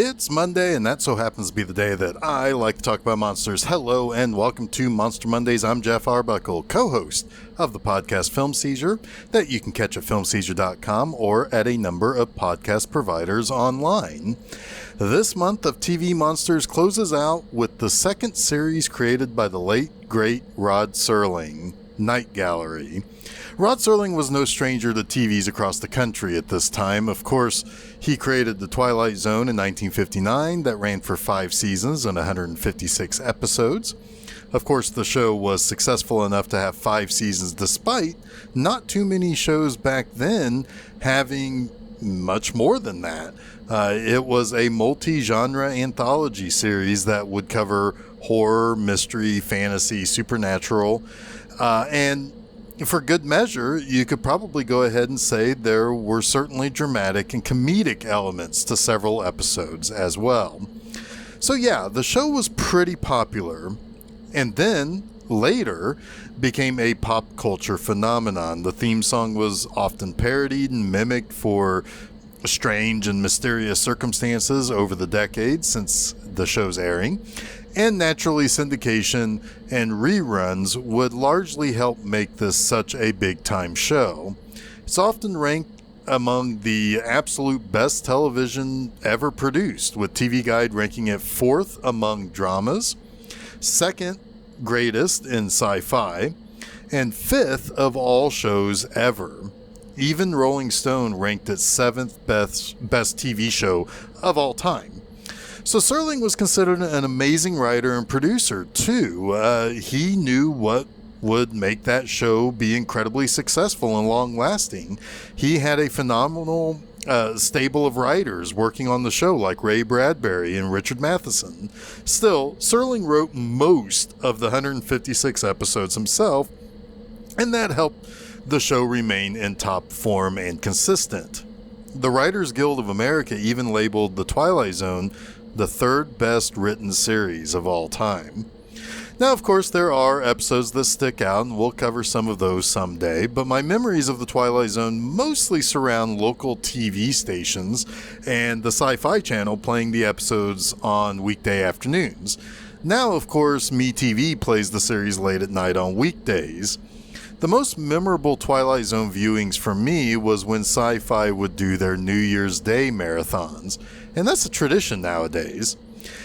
It's Monday, and that so happens to be the day that I like to talk about monsters. Hello, and welcome to Monster Mondays. I'm Jeff Arbuckle, co-host of the podcast Film Seizure, that you can catch at filmseizure.com or at a number of podcast providers online. This month of TV Monsters closes out with the second series created by the late, great Rod Serling, Night Gallery. Rod Serling was no stranger to TVs across the country at this time. Of course, he created The Twilight Zone in 1959 that ran for 5 seasons and 156 episodes. Of course, the show was successful enough to have 5 seasons despite not too many shows back then having much more than that. It was a multi-genre anthology series that would cover horror, mystery, fantasy, supernatural, and for good measure, you could probably go ahead and say there were certainly dramatic and comedic elements to several episodes as well. So yeah, the show was pretty popular, and then later became a pop culture phenomenon. The theme song was often parodied and mimicked for strange and mysterious circumstances over the decades since the show's airing. And naturally, syndication and reruns would largely help make this such a big-time show. It's often ranked among the absolute best television ever produced, with TV Guide ranking it 4th among dramas, 2nd greatest in sci-fi, and 5th of all shows ever. Even Rolling Stone ranked it 7th best TV show of all time. So Serling was considered an amazing writer and producer, too. He knew what would make that show be incredibly successful and long-lasting. He had a phenomenal stable of writers working on the show, like Ray Bradbury and Richard Matheson. Still, Serling wrote most of the 156 episodes himself, and that helped the show remain in top form and consistent. The Writers Guild of America even labeled The Twilight Zone the 3rd best written series of all time. Now, of course, there are episodes that stick out, and we'll cover some of those someday, but my memories of The Twilight Zone mostly surround local TV stations and the Sci-Fi Channel playing the episodes on weekday afternoons. Now, of course, MeTV plays the series late at night on weekdays. The most memorable Twilight Zone viewings for me was when Sci-Fi would do their New Year's Day marathons, and that's a tradition nowadays.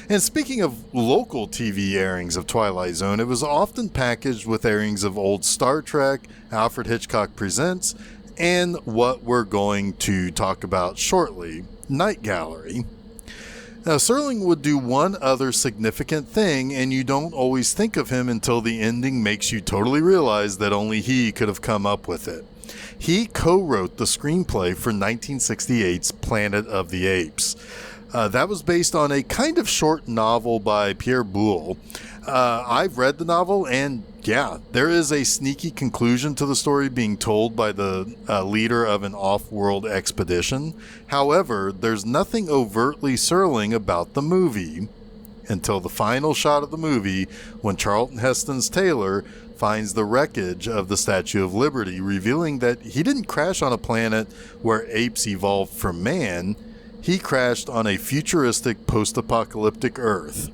And speaking of local TV airings of Twilight Zone, it was often packaged with airings of old Star Trek, Alfred Hitchcock Presents, and what we're going to talk about shortly, Night Gallery. Now, Serling would do one other significant thing, and you don't always think of him until the ending makes you totally realize that only he could have come up with it. He co-wrote the screenplay for 1968's Planet of the Apes. That was based on a kind of short novel by Pierre Boulle. I've read the novel, and yeah, there is a sneaky conclusion to the story being told by the leader of an off-world expedition. However, there's nothing overtly Serling about the movie until the final shot of the movie when Charlton Heston's Taylor finds the wreckage of the Statue of Liberty, revealing that he didn't crash on a planet where apes evolved from man. He crashed on a futuristic post-apocalyptic Earth.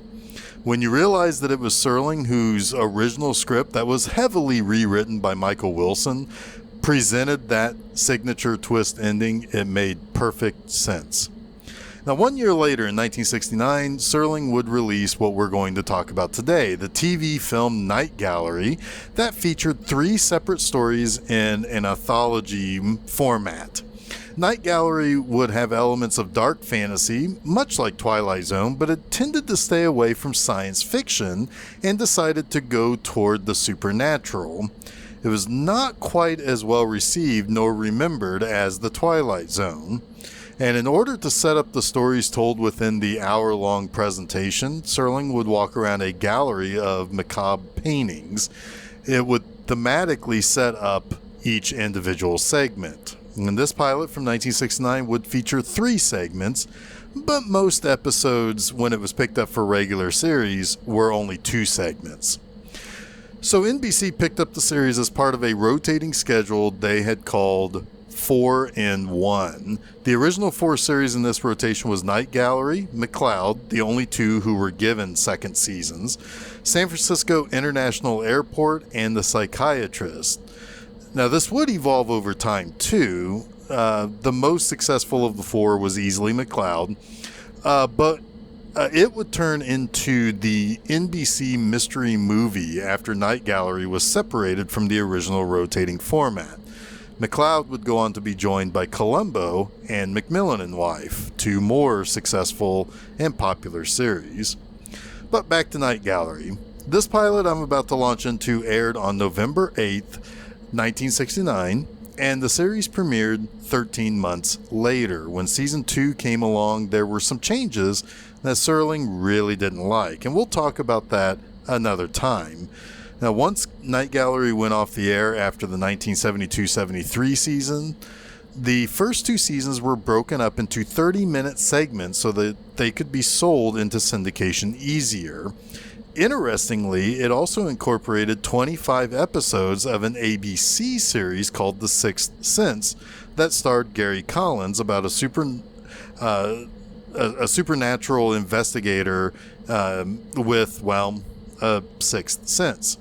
When you realize that it was Serling whose original script that was heavily rewritten by Michael Wilson presented that signature twist ending, it made perfect sense. Now, 1 year later, in 1969, Serling would release what we're going to talk about today, the TV film Night Gallery, that featured 3 separate stories in an anthology format. Night Gallery would have elements of dark fantasy, much like Twilight Zone, but it tended to stay away from science fiction and decided to go toward the supernatural. It was not quite as well received nor remembered as The Twilight Zone. And in order to set up the stories told within the hour-long presentation, Serling would walk around a gallery of macabre paintings. It would thematically set up each individual segment. And this pilot from 1969 would feature 3 segments, but most episodes, when it was picked up for regular series, were only 2 segments. So NBC picked up the series as part of a rotating schedule they had called 4 in 1. The original 4 series in this rotation was Night Gallery, McCloud, the only 2 who were given second seasons, San Francisco International Airport, and The Psychiatrist. Now, this would evolve over time, too. The most successful of the 4 was easily McCloud, but it would turn into the NBC mystery movie after Night Gallery was separated from the original rotating format. McCloud would go on to be joined by Columbo and Macmillan and Wife, 2 more successful and popular series. But back to Night Gallery. This pilot I'm about to launch into aired on November 8th, 1969, and the series premiered 13 months later. When season 2 came along, there were some changes that Serling really didn't like, and we'll talk about that another time. Now, once Night Gallery went off the air after the 1972-73 season, the first 2 seasons were broken up into 30-minute segments so that they could be sold into syndication easier. Interestingly, it also incorporated 25 episodes of an ABC series called The Sixth Sense that starred Gary Collins about a supernatural investigator with, well, a sixth sense.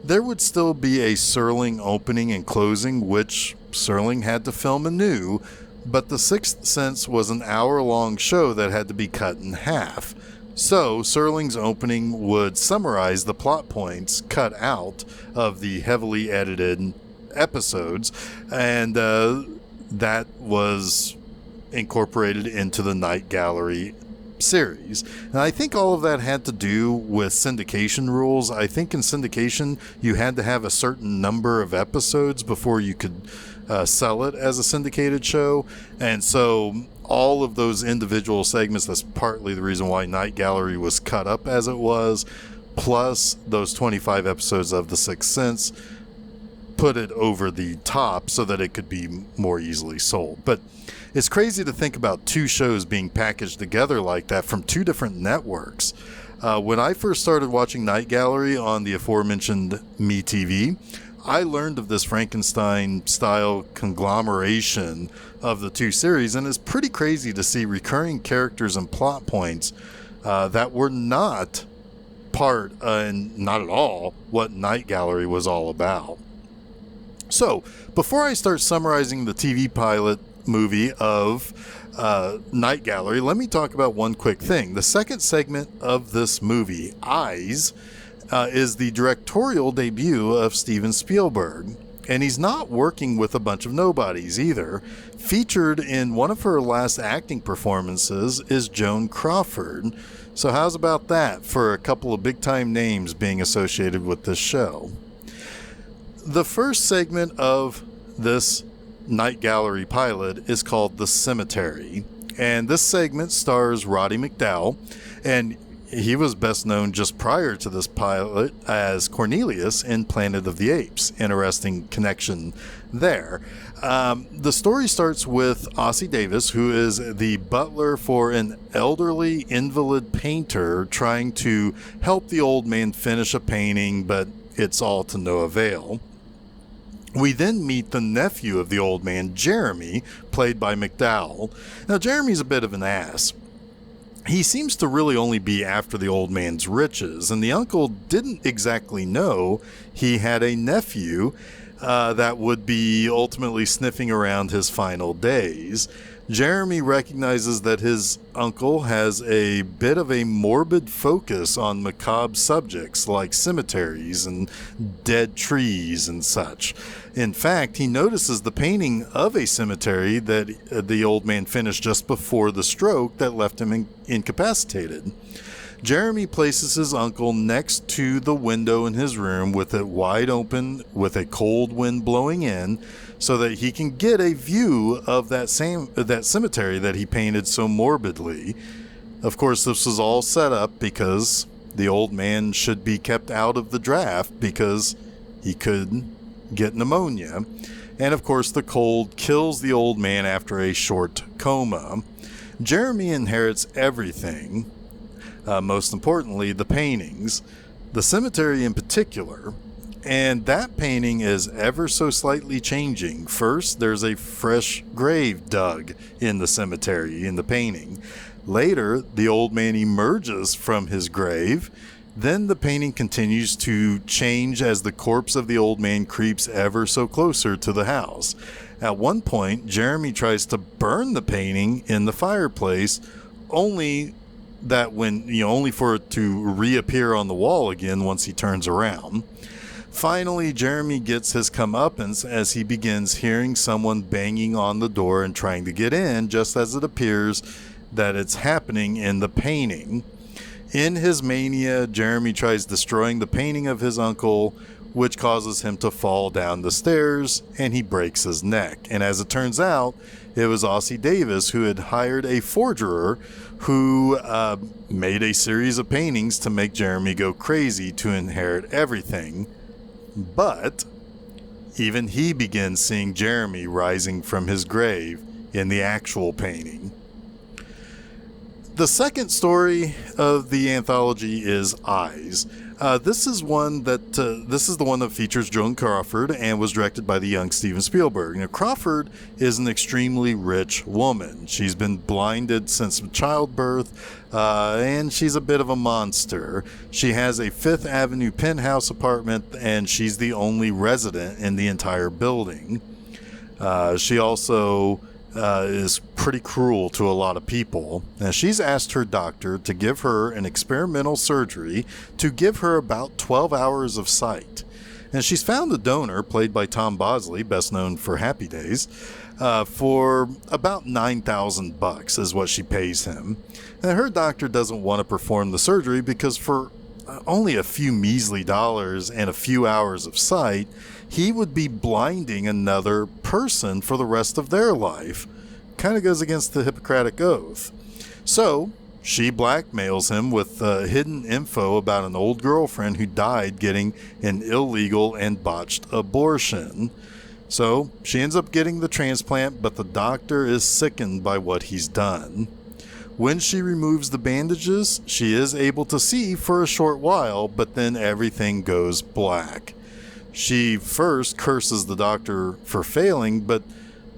There would still be a Serling opening and closing, which Serling had to film anew, but The Sixth Sense was an hour-long show that had to be cut in half. So, Serling's opening would summarize the plot points cut out of the heavily edited episodes, and that was incorporated into the Night Gallery series. And I think all of that had to do with syndication rules. I think in syndication you had to have a certain number of episodes before you could sell it as a syndicated show, and so all of those individual segments, that's partly the reason why Night Gallery was cut up as it was, plus those 25 episodes of The Sixth Sense, put it over the top so that it could be more easily sold. But it's crazy to think about 2 shows being packaged together like that from 2 different networks. When I first started watching Night Gallery on the aforementioned MeTV, I learned of this Frankenstein-style conglomeration of the 2 series, and it's pretty crazy to see recurring characters and plot points that were not part, and not at all, what Night Gallery was all about. So, before I start summarizing the TV pilot movie of Night Gallery, let me talk about one quick thing. The second segment of this movie, Eyes, is the directorial debut of Steven Spielberg. And he's not working with a bunch of nobodies either. Featured in one of her last acting performances is Joan Crawford. So how's about that for a couple of big-time names being associated with this show? The first segment of this Night Gallery pilot is called The Cemetery. And this segment stars Roddy McDowall, and he was best known just prior to this pilot as Cornelius in Planet of the Apes. Interesting connection there. The story starts with Ossie Davis, who is the butler for an elderly invalid painter trying to help the old man finish a painting, but it's all to no avail. We then meet the nephew of the old man, Jeremy, played by McDowall. Now, Jeremy's a bit of an ass. He seems to really only be after the old man's riches, and the uncle didn't exactly know he had a nephew that would be ultimately sniffing around his final days. Jeremy recognizes that his uncle has a bit of a morbid focus on macabre subjects like cemeteries and dead trees and such. In fact, he notices the painting of a cemetery that the old man finished just before the stroke that left him incapacitated. Jeremy places his uncle next to the window in his room with it wide open with a cold wind blowing in so that he can get a view of that cemetery that he painted so morbidly. Of course, this was all set up because the old man should be kept out of the draft because he could get pneumonia. And of course, the cold kills the old man after a short coma. Jeremy inherits everything. Most importantly, the paintings. The cemetery in particular. And that painting is ever so slightly changing. First, there's a fresh grave dug in the cemetery in the painting. Later, the old man emerges from his grave. Then the painting continues to change as the corpse of the old man creeps ever so closer to the house. At one point, Jeremy tries to burn the painting in the fireplace, only for it to reappear on the wall again once he turns around. Finally, Jeremy gets his comeuppance as he begins hearing someone banging on the door and trying to get in, just as it appears that it's happening in the painting. In his mania, Jeremy tries destroying the painting of his uncle, which causes him to fall down the stairs, and he breaks his neck. And as it turns out, it was Ossie Davis who had hired a forger who made a series of paintings to make Jeremy go crazy to inherit everything. But even he begins seeing Jeremy rising from his grave in the actual painting. The second story of the anthology is Eyes. This is the one that features Joan Crawford and was directed by the young Steven Spielberg. Now, Crawford is an extremely rich woman. She's been blinded since childbirth, and she's a bit of a monster. She has a Fifth Avenue penthouse apartment, and she's the only resident in the entire building. She also is pretty cruel to a lot of people. Now, she's asked her doctor to give her an experimental surgery to give her about 12 hours of sight. And she's found a donor, played by Tom Bosley, best known for Happy Days, for about $9,000 is what she pays him. And her doctor doesn't want to perform the surgery because for only a few measly dollars and a few hours of sight, he would be blinding another person for the rest of their life. Kind of goes against the Hippocratic Oath. So, she blackmails him with hidden info about an old girlfriend who died getting an illegal and botched abortion. So, she ends up getting the transplant, but the doctor is sickened by what he's done. When she removes the bandages, she is able to see for a short while, but then everything goes black. She first curses the doctor for failing, but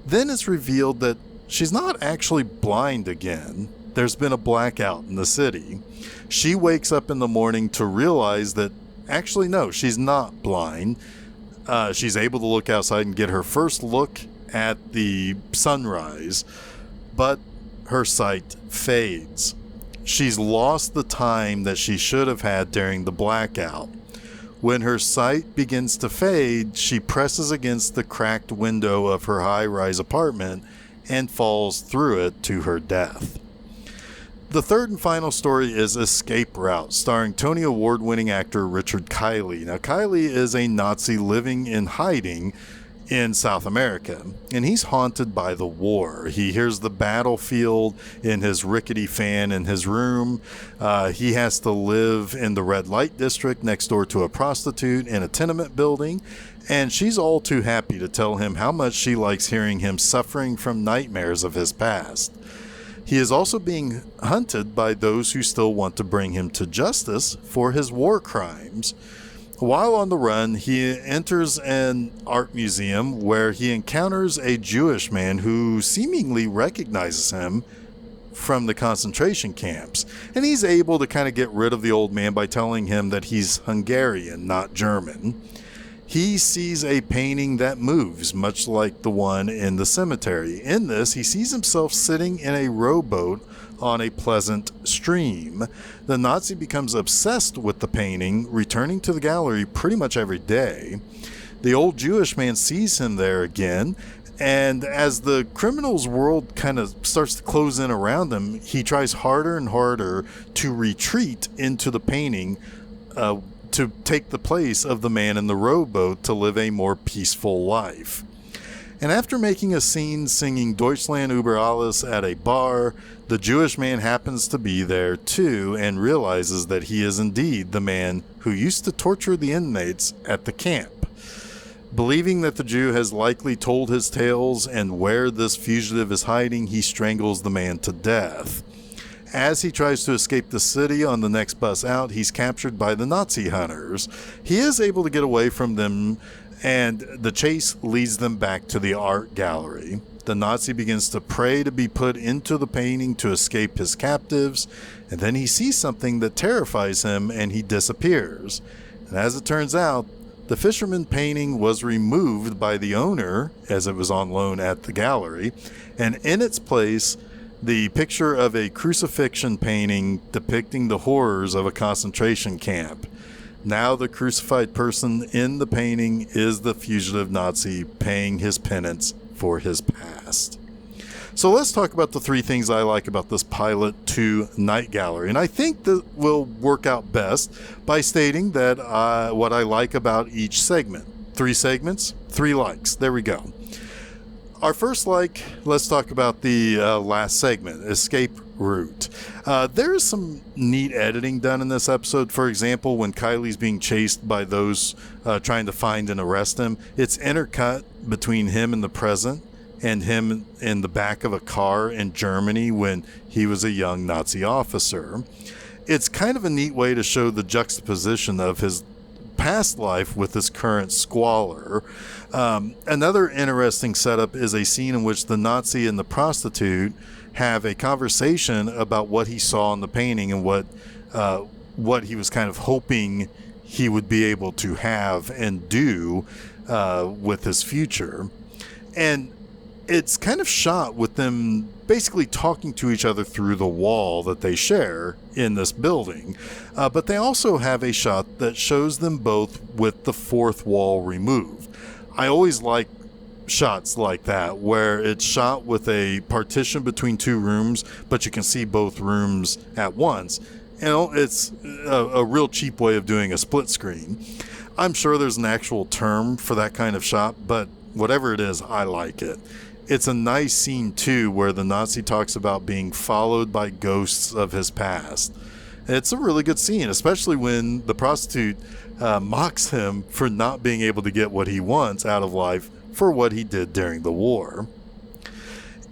then it's revealed that she's not actually blind again. There's been a blackout in the city. She wakes up in the morning to realize that, actually, no, she's not blind. She's able to look outside and get her first look at the sunrise, but her sight fades. She's lost the time that she should have had during the blackout. When her sight begins to fade, she presses against the cracked window of her high-rise apartment and falls through it to her death. The third and final story is Escape Route, starring Tony Award-winning actor Richard Kiley. Now, Kiley is a Nazi living in hiding in South America, and he's haunted by the war. He hears the battlefield in his rickety fan in his room. He has to live in the red light district next door to a prostitute in a tenement building, and she's all too happy to tell him how much she likes hearing him suffering from nightmares of his past. He is also being hunted by those who still want to bring him to justice for his war crimes. While on the run, he enters an art museum where he encounters a Jewish man who seemingly recognizes him from the concentration camps. And he's able to kind of get rid of the old man by telling him that he's Hungarian, not German. He sees a painting that moves, much like the one in the cemetery. In this, he sees himself sitting in a rowboat on a pleasant stream. The Nazi becomes obsessed with the painting, returning to the gallery pretty much every day. The old Jewish man sees him there again, and as the criminal's world kind of starts to close in around him, he tries harder and harder to retreat into the painting, to take the place of the man in the rowboat to live a more peaceful life. And after making a scene singing Deutschland über alles at a bar, the Jewish man happens to be there too and realizes that he is indeed the man who used to torture the inmates at the camp. Believing that the Jew has likely told his tales and where this fugitive is hiding, he strangles the man to death. As he tries to escape the city on the next bus out, he's captured by the Nazi hunters. He is able to get away from them, and the chase leads them back to the art gallery. The Nazi begins to pray to be put into the painting to escape his captives, and then he sees something that terrifies him and he disappears. And as it turns out, the fisherman painting was removed by the owner as it was on loan at the gallery, and in its place, the picture of a crucifixion painting depicting the horrors of a concentration camp. Now the crucified person in the painting is the fugitive Nazi paying his penance for his past. So let's talk about the 3 things I like about this pilot to Night Gallery. And I think that will work out best by stating that what I like about each segment. 3 segments, 3 likes. There we go. Our first like, let's talk about the last segment, Escape Route. There is some neat editing done in this episode. For example, when Kylie's being chased by those trying to find and arrest him, it's intercut between him in the present and him in the back of a car in Germany when he was a young Nazi officer. It's kind of a neat way to show the juxtaposition of his past life with his current squalor. Another interesting setup is a scene in which the Nazi and the prostitute have a conversation about what he saw in the painting and what he was kind of hoping he would be able to have and do with his future. And it's kind of shot with them basically talking to each other through the wall that they share in this building. But they also have a shot that shows them both with the 4th wall removed. I always like shots like that where it's shot with a partition between 2 rooms, but you can see both rooms at once. You know, it's a real cheap way of doing a split screen. I'm sure there's an actual term for that kind of shot, but whatever it is, I like it. It's a nice scene, too, where the Nazi talks about being followed by ghosts of his past. It's a really good scene, especially when the prostitute mocks him for not being able to get what he wants out of life for what he did during the war.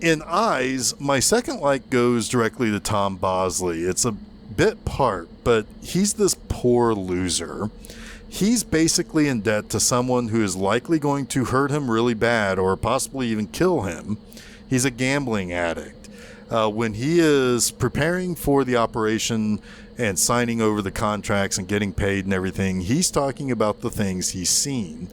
In Eyes, my second like goes directly to Tom Bosley. It's a bit part, but he's this poor loser. He's basically in debt to someone who is likely going to hurt him really bad or possibly even kill him. He's a gambling addict. When he is preparing for the operation and signing over the contracts and getting paid and everything, he's talking about the things he's seen.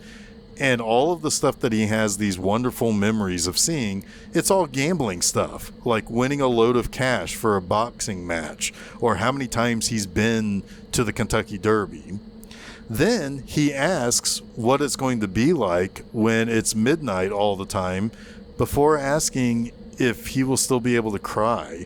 And all of the stuff that he has these wonderful memories of seeing, it's all gambling stuff, like winning a load of cash for a boxing match, or how many times he's been to the Kentucky Derby. Then he asks what it's going to be like when it's midnight all the time, before asking if he will still be able to cry.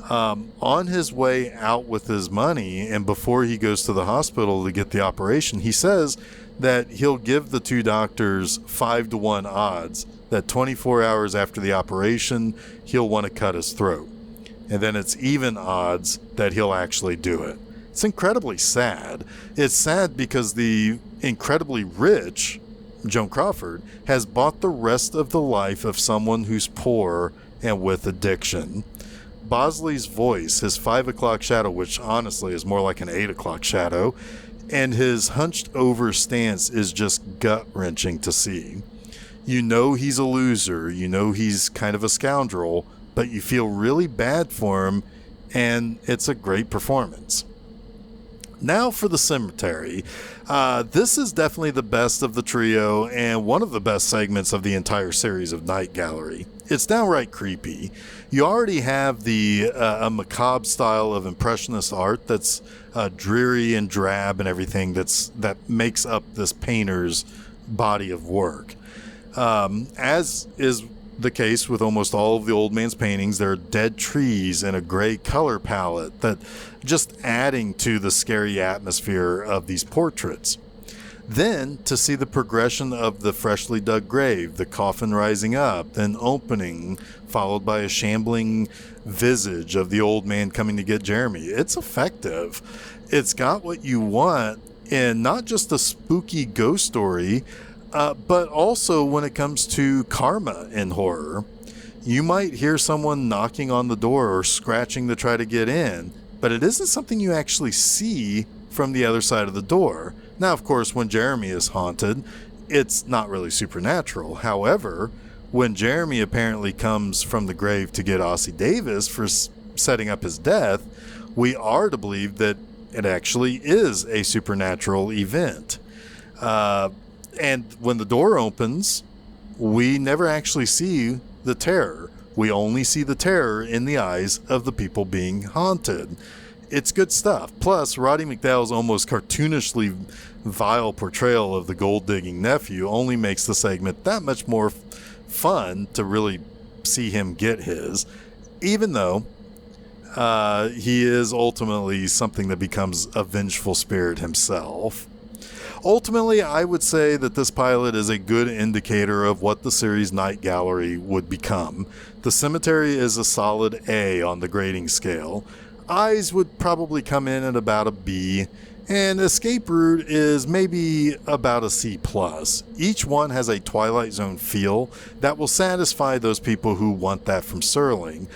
On his way out with his money and before he goes to the hospital to get the operation, he says that he'll give the 2 doctors 5-to-1 odds that 24 hours after the operation, he'll want to cut his throat. And then it's even odds that he'll actually do it. It's incredibly sad. It's sad because the incredibly rich Joan Crawford has bought the rest of the life of someone who's poor and with addiction. Bosley's voice, his 5 o'clock shadow, which honestly is more like an 8 o'clock shadow, and his hunched over stance is just gut-wrenching to see. You know he's a loser, you know he's kind of a scoundrel, but you feel really bad for him, and it's a great performance. Now for the cemetery. This is definitely the best of the trio and one of the best segments of the entire series of Night Gallery. It's downright creepy. You already have a macabre style of impressionist art that's dreary and drab and everything that makes up this painter's body of work. As is the case with almost all of the old man's paintings, there are dead trees and a gray color palette that just adding to the scary atmosphere of these portraits. Then to see the progression of the freshly dug grave, the coffin rising up, then opening, followed by a shambling visage of the old man coming to get Jeremy. It's effective. It's got what you want, and not just a spooky ghost story, but also when it comes to karma in horror. you might hear someone knocking on the door or scratching to try to get in, but it isn't something you actually see from the other side of the door. Now, of course, when Jeremy is haunted, it's not really supernatural. However, when Jeremy apparently comes from the grave to get Ossie Davis for setting up his death, we are to believe that it actually is a supernatural event. And when the door opens, we never actually see the terror. We only see the terror in the eyes of the people being haunted. It's good stuff. Plus, Roddy McDowall's almost cartoonishly vile portrayal of the gold-digging nephew only makes the segment that much more fun to really see him get his, even though he is ultimately something that becomes a vengeful spirit himself. Ultimately, I would say that this pilot is a good indicator of what the series Night Gallery would become. The Cemetery is a solid A on the grading scale. Eyes would probably come in at about a B, and Escape Route is maybe about a C+. Each one has a Twilight Zone feel that will satisfy those people who want that from Serling.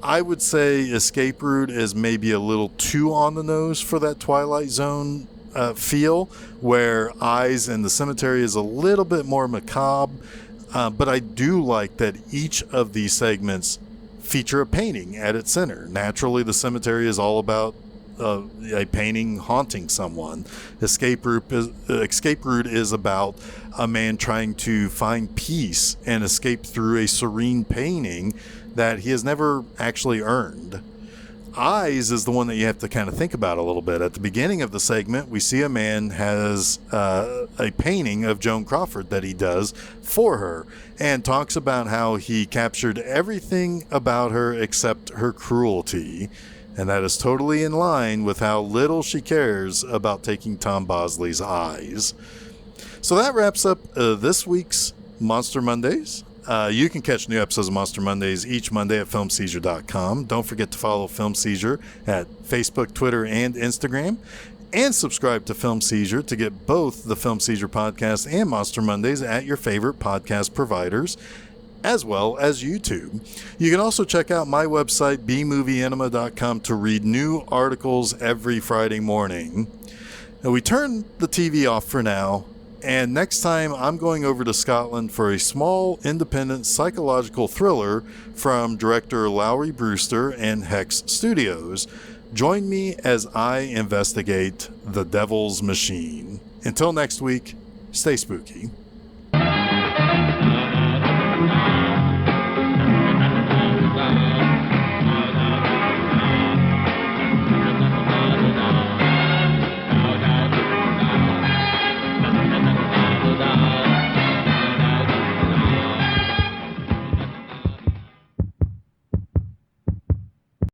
I would say Escape Route is maybe a little too on the nose for that Twilight Zone feel, where Eyes and the Cemetery is a little bit more macabre, but I do like that each of these segments feature a painting at its center. Naturally, the Cemetery is all about a painting haunting someone. Escape Route is about a man trying to find peace and escape through a serene painting that he has never actually earned. Eyes is the one that you have to kind of think about a little bit. At the beginning of the segment, we see a man has a painting of Joan Crawford that he does for her and talks about how he captured everything about her except her cruelty. And that is totally in line with how little she cares about taking Tom Bosley's eyes. So that wraps up this week's Monster Mondays. You can catch new episodes of Monster Mondays each Monday at filmseizure.com. Don't forget to follow Film Seizure at Facebook, Twitter, and Instagram. And subscribe to Film Seizure to get both the Film Seizure podcast and Monster Mondays at your favorite podcast providers, as well as YouTube. You can also check out my website, bmovieenema.com, to read new articles every Friday morning. Now, we turn the TV off for now, and next time I'm going over to Scotland for a small, independent psychological thriller from director Lowry Brewster and Hex Studios. Join me as I investigate The Devil's Machine. Until next week, stay spooky.